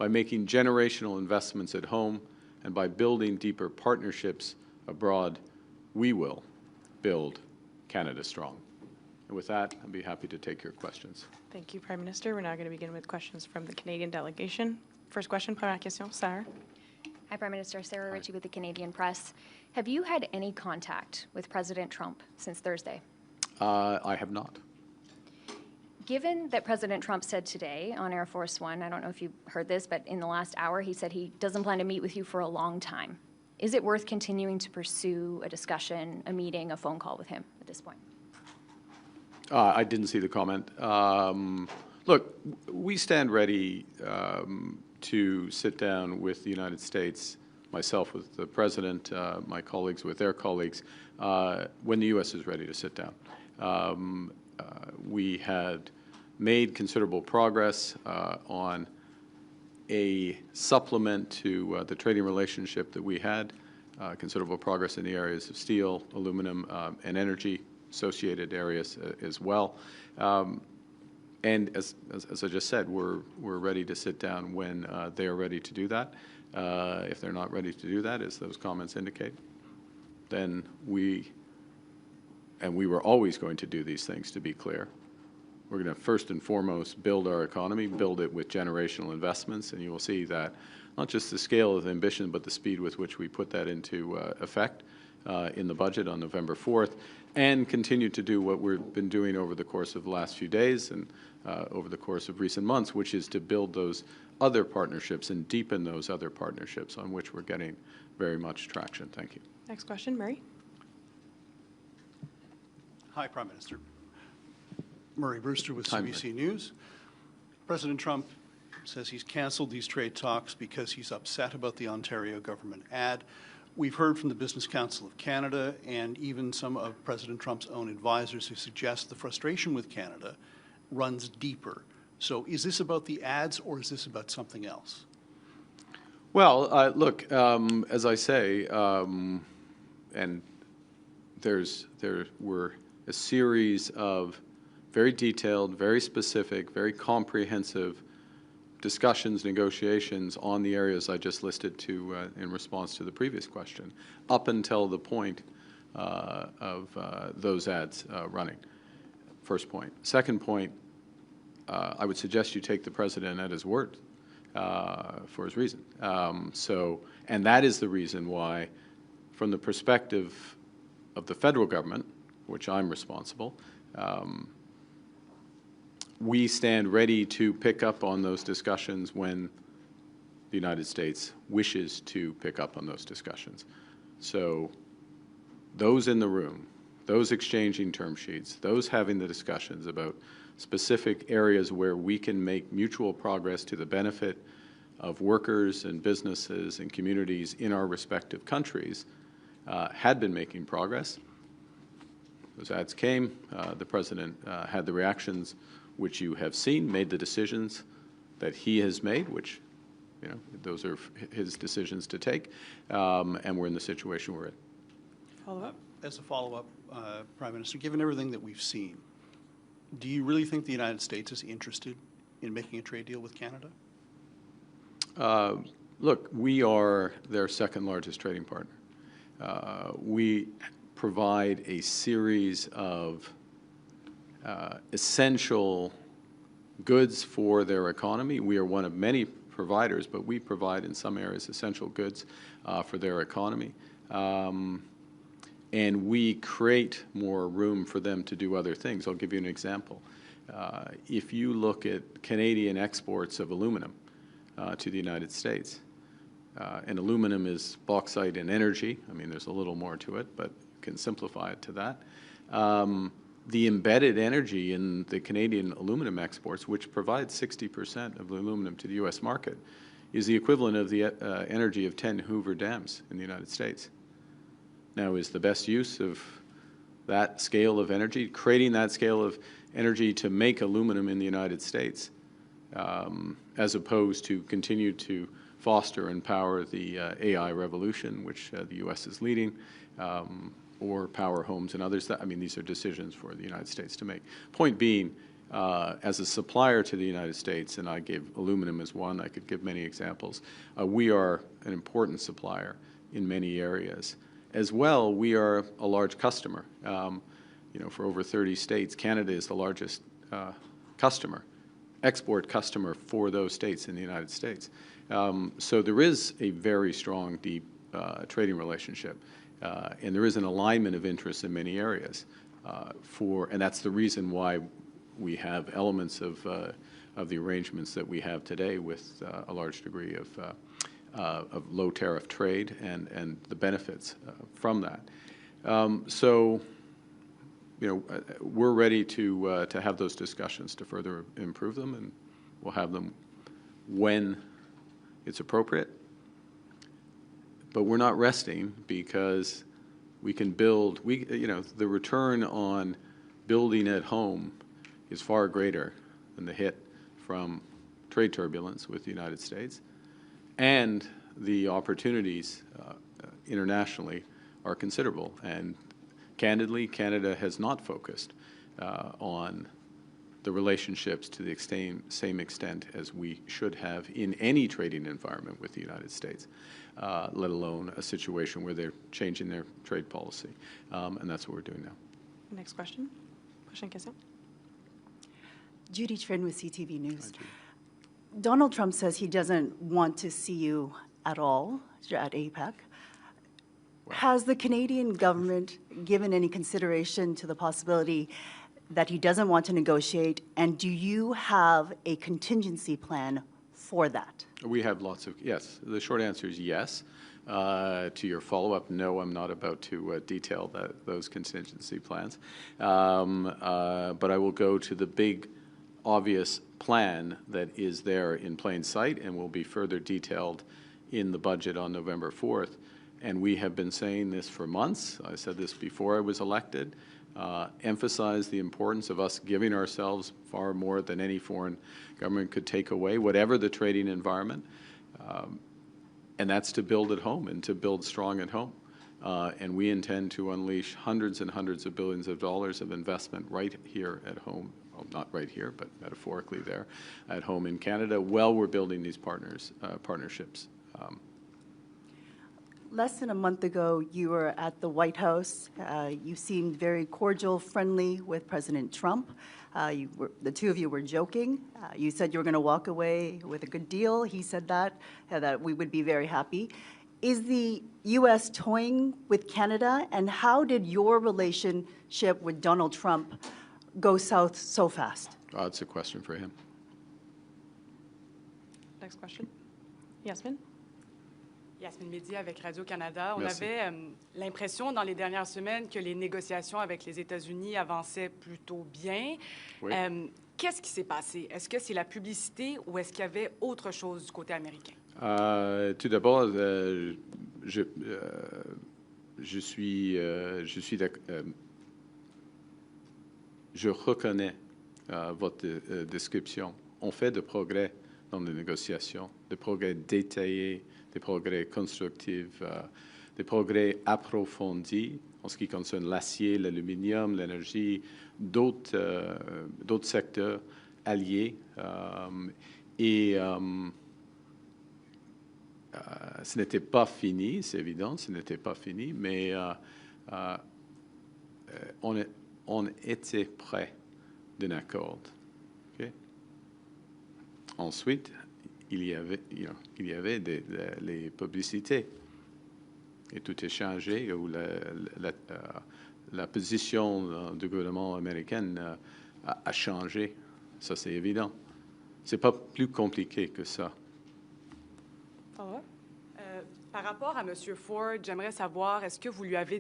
by making generational investments at home, and by building deeper partnerships abroad, we will build Canada strong. And with that, I'd be happy to take your questions. Thank you, Prime Minister. We're now going to begin with questions from the Canadian delegation. First question, première question, Sarah. Hi, Prime Minister. Sarah Ritchie with the Canadian Press. Have you had any contact with President Trump since Thursday? I have not. Given that President Trump said today on Air Force One, I don't know if you heard this, but in the last hour he said he doesn't plan to meet with you for a long time. Is it worth continuing to pursue a discussion, a meeting, a phone call with him at this point? I didn't see the comment. Look, we stand ready to sit down with the United States, myself with the President, my colleagues with their colleagues, when the U.S. is ready to sit down. We had made considerable progress on a supplement to the trading relationship that we had, considerable progress in the areas of steel, aluminum, and energy, associated areas as well. And as I just said, we're ready to sit down when they are ready to do that. If they're not ready to do that, as those comments indicate, then we were always going to do these things, to be clear. We're going to first and foremost build our economy, build it with generational investments, and you will see that not just the scale of the ambition, but the speed with which we put that into effect in the budget on November 4th, and continue to do what we've been doing over the course of the last few days and over the course of recent months, which is to build those other partnerships and deepen those other partnerships on which we're getting very much traction. Thank you. Next question, Murray. Hi, Prime Minister. Murray Brewster with CBC News. President Trump says he's canceled these trade talks because he's upset about the Ontario government ad. We've heard from the Business Council of Canada and even some of President Trump's own advisors who suggest the frustration with Canada runs deeper. So is this about the ads or is this about something else? Well, look, as I say, and there were a series of very detailed, very specific, very comprehensive discussions, negotiations on the areas I just listed to in response to the previous question, up until the point of those ads running. First point. Second point, I would suggest you take the President at his word for his reason. And that is the reason why, from the perspective of the federal government, which I'm responsible, we stand ready to pick up on those discussions when the United States wishes to pick up on those discussions. So those in the room, those exchanging term sheets, those having the discussions about specific areas where we can make mutual progress to the benefit of workers and businesses and communities in our respective countries had been making progress. Those ads came. The President had the reactions which you have seen, made the decisions that he has made, which, you know, those are his decisions to take, and we're in the situation we're in. Follow-up? As a follow-up, Prime Minister, given everything that we've seen, do you really think the United States is interested in making a trade deal with Canada? Look, we are their second largest trading partner. We provide a series of essential goods for their economy. We are one of many providers, but we provide in some areas essential goods for their economy. And we create more room for them to do other things. I'll give you an example. If you look at Canadian exports of aluminum to the United States, and aluminum is bauxite and energy. I mean, there's a little more to it, but you can simplify it to that. The embedded energy in the Canadian aluminum exports, which provides 60% of the aluminum to the U.S. market, is the equivalent of the energy of 10 Hoover dams in the United States. Now, is the best use of that scale of energy, creating that scale of energy to make aluminum in the United States, as opposed to continue to foster and power the AI revolution, which the U.S. is leading, or power homes and others? I mean, these are decisions for the United States to make. Point being, As a supplier to the United States, and I gave aluminum as one, I could give many examples, we are an important supplier in many areas. As well, we are a large customer. For over 30 states, Canada is the largest export customer for those states in the United States. So there is a very strong, deep trading relationship, and there is an alignment of interests in many areas. And that's the reason why we have elements of the arrangements that we have today with a large degree of low tariff trade and the benefits from that. So, we're ready to have those discussions to further improve them, and we'll have them when it's appropriate. But we're not resting because we can build. The return on building at home is far greater than the hit from trade turbulence with the United States, and the opportunities internationally are considerable. And candidly, Canada has not focused on the relationships to the same extent as we should have in any trading environment with the United States, let alone a situation where they're changing their trade policy. And that's what we're doing now. Next question. Prochaine question. Judy Trin with CTV News. Hi, Judy. Donald Trump says he doesn't want to see you at all at APEC. Has the Canadian government given any consideration to the possibility that he doesn't want to negotiate, and do you have a contingency plan for that? We have lots of, yes. The short answer is yes. To your follow-up, no, I'm not about to detail those contingency plans. But I will go to the big, obvious plan that is there in plain sight and will be further detailed in the budget on November 4th. And we have been saying this for months. I said this before I was elected. Emphasize the importance of us giving ourselves far more than any foreign government could take away, whatever the trading environment. And that's to build at home and to build strong at home. And we intend to unleash hundreds and hundreds of billions of dollars of investment right here at home. Well, not right here, but metaphorically there, at home in Canada, while we're building these partnerships. Less than a month ago, you were at the White House. You seemed very cordial, friendly with President Trump. The two of you were joking. You said you were going to walk away with a good deal. He said that we would be very happy. Is the U.S. toying with Canada? And how did your relationship with Donald Trump go south so fast? It's a question for him. Next question. Yasmine. Yasmine Mehdi avec Radio-Canada. On Merci. avait l'impression dans les dernières semaines que les négociations avec les États-Unis avançaient plutôt bien. Oui. Qu'est-ce qui s'est passé? Est-ce que c'est la publicité ou est-ce qu'il y avait autre chose du côté américain? Tout d'abord, je reconnais votre description. On fait de progrès dans les négociations, des progrès détaillés, des progrès constructifs, des progrès approfondis en ce qui concerne l'acier, l'aluminium, l'énergie, d'autres secteurs alliés. Et ce n'était pas fini, c'est évident, ce n'était pas fini, mais on était près d'un accord. Okay? Ensuite, il y avait les publicités. Et tout est changé, où la position du gouvernement américain a changé. Ça, c'est évident. C'est pas plus compliqué que ça. Par rapport à M. Ford, j'aimerais savoir, est-ce que vous lui avez